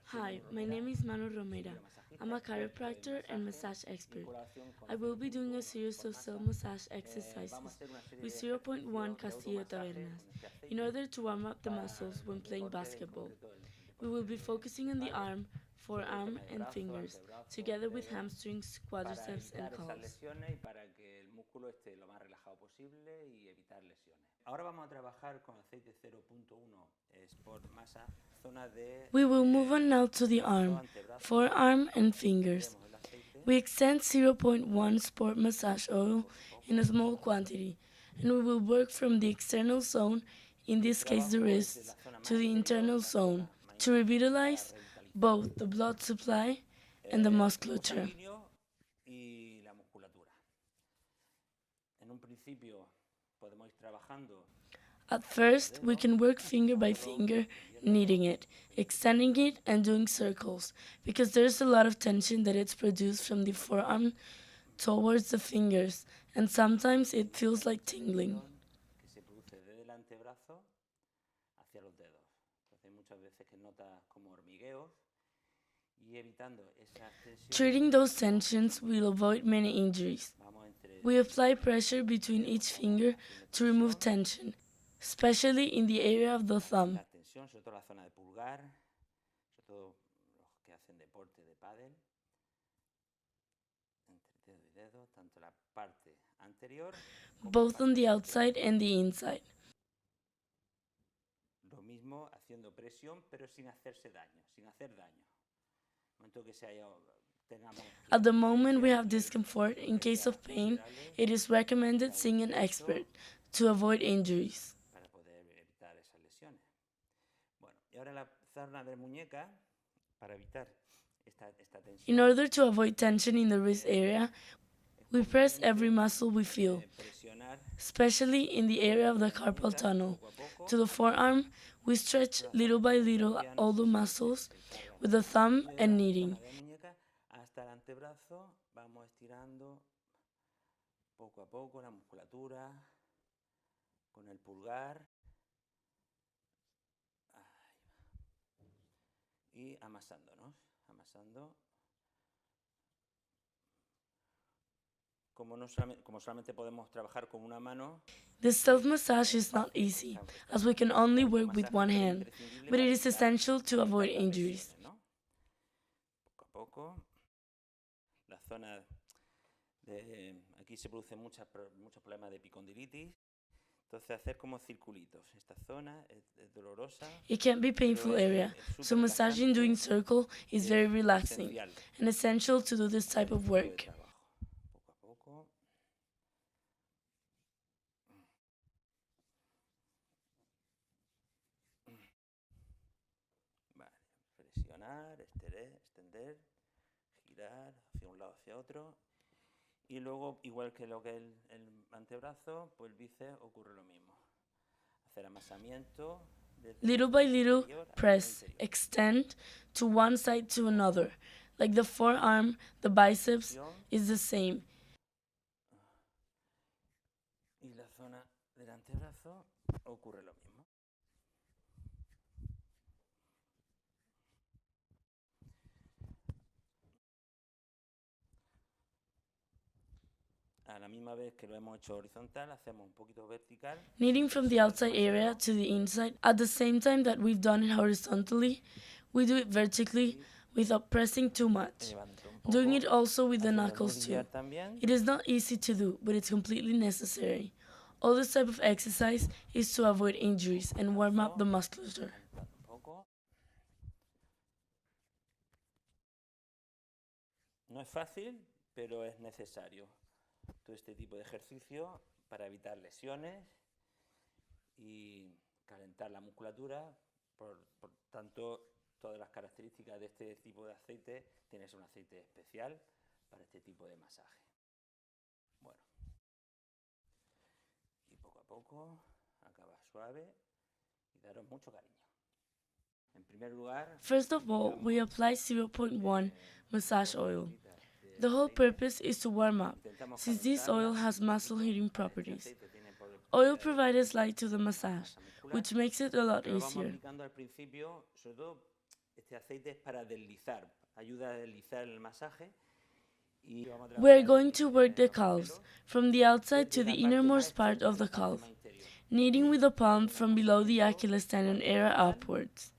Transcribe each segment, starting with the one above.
Hi, my name is Manu Romera. I'm a chiropractor and massage expert. I will be doing a series of self-massage exercises with zero point 0.1 Castillo Tabernas in order to warm up the muscles when playing basketball. We will be focusing on the arm, forearm, and fingers, together with hamstrings, quadriceps, and calves. We will move on now to the arm, forearm, and fingers. We extend zero point 0.1 sport massage oil in a small quantity, and we will work from the external zone, in this case the wrists, to the internal zone to revitalize both the blood supply and the musculature. At first, we can work finger by finger, kneading it, extending it, and doing circles, because there's a lot of tension that is produced from the forearm towards the fingers, and sometimes it feels like tingling. Treating those tensions will avoid many injuries. We apply pressure between each finger to remove tension, especially in the area of the thumb. Both on the outside and the inside. At the moment we have discomfort, in case of pain, it is recommended seeing an expert to avoid injuries. In order to avoid tension in the wrist area, we press every muscle we feel, especially in the area of the carpal tunnel. To the forearm, we stretch little by little all the muscles with the thumb and kneading. This self-massage is not easy, as we can only work with one hand, but it is essential to avoid injuries. It can be a painful area, so massaging doing circle is very relaxing and essential to do this type of work. Little by little, press, extend to one side to another. Like the forearm, the biceps is the same. Kneading from the outside area to the inside at the same time that we've done it horizontally, we do it vertically without pressing too much. Doing it also with the knuckles too. It is not easy to do, but it's completely necessary. All this type of exercise is to avoid injuries and warm up the musculature. First of all, we apply zero point 0.1 massage oil. The whole purpose is to warm up, since this oil has muscle heating properties. Oil provides light to the massage, which makes it a lot easier. We are going to work the calves, from the outside to the innermost part of the calf, kneading with the palm from below the Achilles tendon area upwards,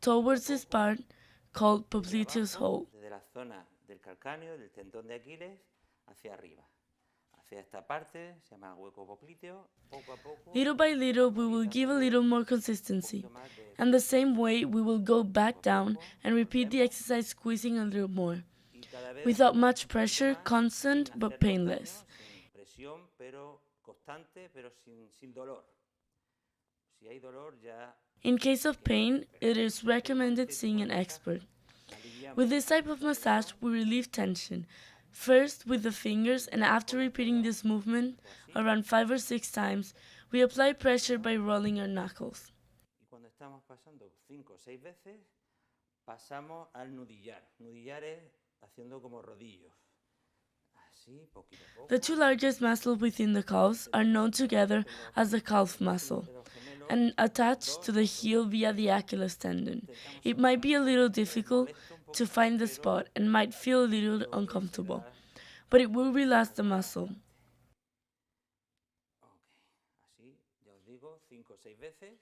towards this part called popliteus hole. Desde la zona del calcáneo, del tendón de Aquiles, hacia arriba. Hacia esta parte se llama hueco popliteo. Poco a poco. Little by little, we will give a little more consistency, and the same way we will go back down and repeat the exercise, squeezing a little more, without much pressure, constant but painless. Presión, pero constante, pero sin dolor. Si hay dolor, ya. In case of pain, it is recommended seeing an expert. With this type of massage, we relieve tension, first with the fingers, and after repeating this movement around 5 or 6 times, we apply pressure by rolling our knuckles. Y cuando estamos pasando 5 o 6 veces, pasamos al nudillar. Nudillar es haciendo como rodillos. Así, poquito a poco. The two largest muscles within the calves are known together as the calf muscle and attached to the heel via the Achilles tendon. It might be a little difficult to find the spot and might feel a little uncomfortable, but it will relax the muscle. Así, ya os digo, 5 o 6 veces.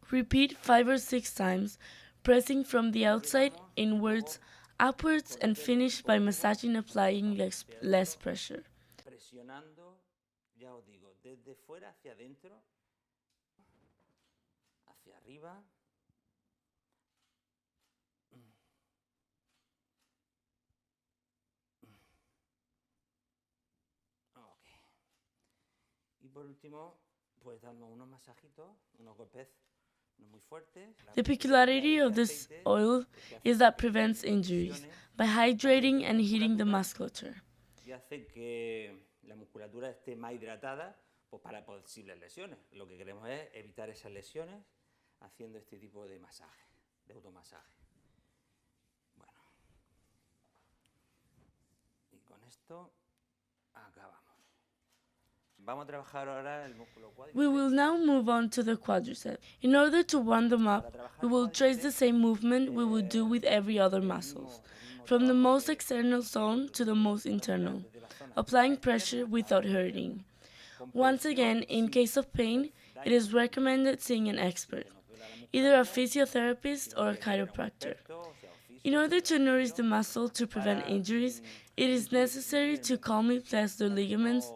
Repeat 5 or 6 times, pressing from the outside inwards, upwards, and finish by massaging, applying less pressure. Presionando, ya os digo, desde fuera hacia adentro, hacia arriba. Y por último, pues damos unos masajitos, unos golpes no muy fuertes. The peculiarity of this oil is that prevents injuries by hydrating and heating the musculature. Y hace que la musculatura esté más hidratada, pues para posibles lesiones. Lo que queremos es evitar esas lesiones haciendo este tipo de masaje, de automasaje. Bueno. Y con esto acabamos. Vamos a trabajar ahora el músculo cuádriceps. We will now move on to the quadriceps. In order to warm them up, we will trace the same movement we would do with every other muscles, from the most external zone to the most internal, applying pressure without hurting. Once again, in case of pain, it is recommended seeing an expert, either a physiotherapist or a chiropractor. In order to nourish the muscle to prevent injuries, it is necessary to calmly press the ligaments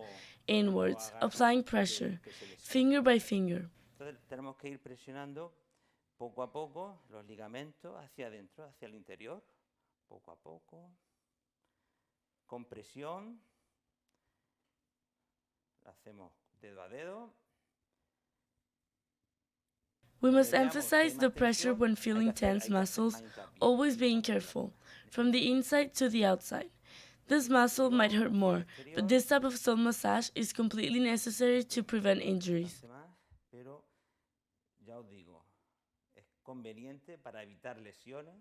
inwards, applying pressure, finger by finger. Entonces tenemos que ir presionando poco a poco los ligamentos hacia adentro, hacia el interior, poco a poco, con presión. Hacemos dedo a dedo. We must emphasize the pressure when feeling tense muscles, always being careful, from the inside to the outside. This muscle might hurt more, but this type of self-massage is completely necessary to prevent injuries. Pero ya os digo, es conveniente para evitar lesiones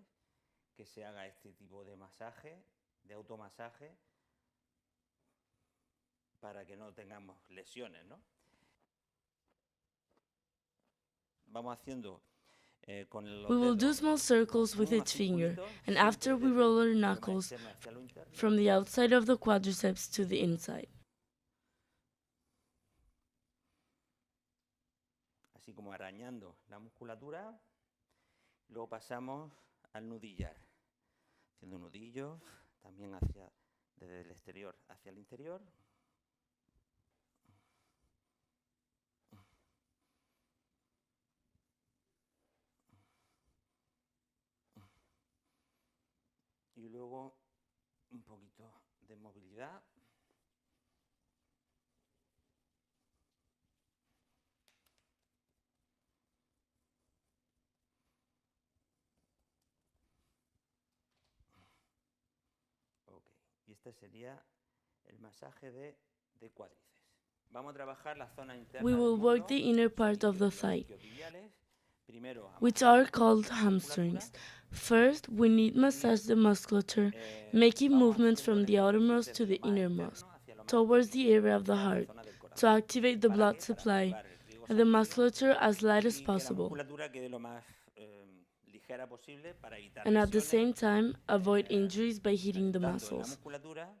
que se haga este tipo de masaje, de automasaje, para que no tengamos lesiones, ¿no? Vamos haciendo con los We will do dedos small circles with each finger, and after we roll our knuckles from the outside of the quadriceps to the inside. así como arañando la musculatura. Luego pasamos al nudillar, haciendo nudillos también desde el exterior hacia el interior. Y luego un poquito de movilidad. Ok, y este sería el masaje de cuádriceps. Vamos a trabajar la zona interna. We will work the inner part of the thigh, Primero, which are called hamstrings. First, we need massage the musculature, making movements from the outermost to the innermost, towards the area of the heart, to activate the blood supply and the musculature as light as possible. ligera posible para evitar and at the lesiones, same time avoid injuries by hitting the tanto en la muscles. musculatura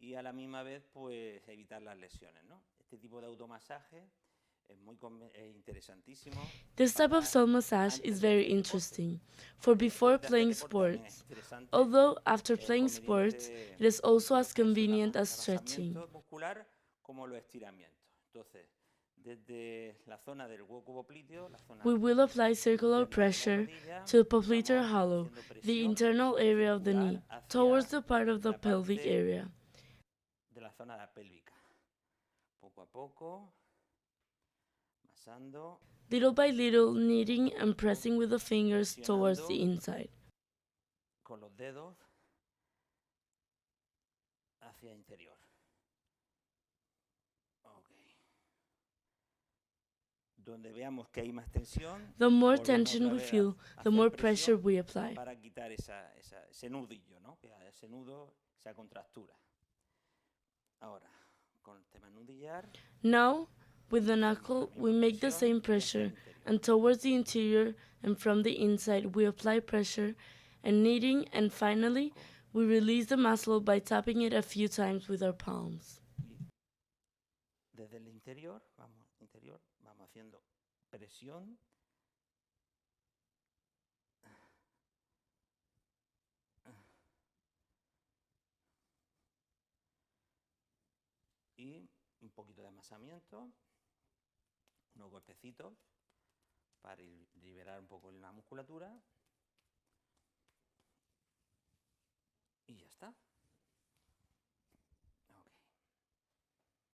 y a la misma vez pues evitar las lesiones, ¿no? Este tipo de automasaje es muy interesantísimo. This type of self-massage is very interesting for before playing sports, although after playing sports, it is also as convenient as stretching. Muscular como los estiramientos. Entonces, desde la zona del hueco popliteo, la zona We will apply circular pressure to the popliteal hollow, the internal area of the knee, towards the part of the pelvic area. De la zona pélvica. Poco a poco, masando. Little by little, kneading and pressing with the fingers towards the inside. Con los dedos hacia interior. Okay. Donde veamos que hay más tensión, the more tension we feel, the more pressure we apply. Para quitar ese nudillo, ¿no? Ese nudo, esa contractura. Ahora, con el tema nudillar. Now, with the knuckle, we make the same pressure, and towards the interior and from the inside we apply pressure and kneading, and finally, we release the muscle by tapping it a few times with our palms. Desde el interior, vamos haciendo presión. Y un poquito de amasamiento, unos golpecitos para liberar un poco la musculatura. Y ya está.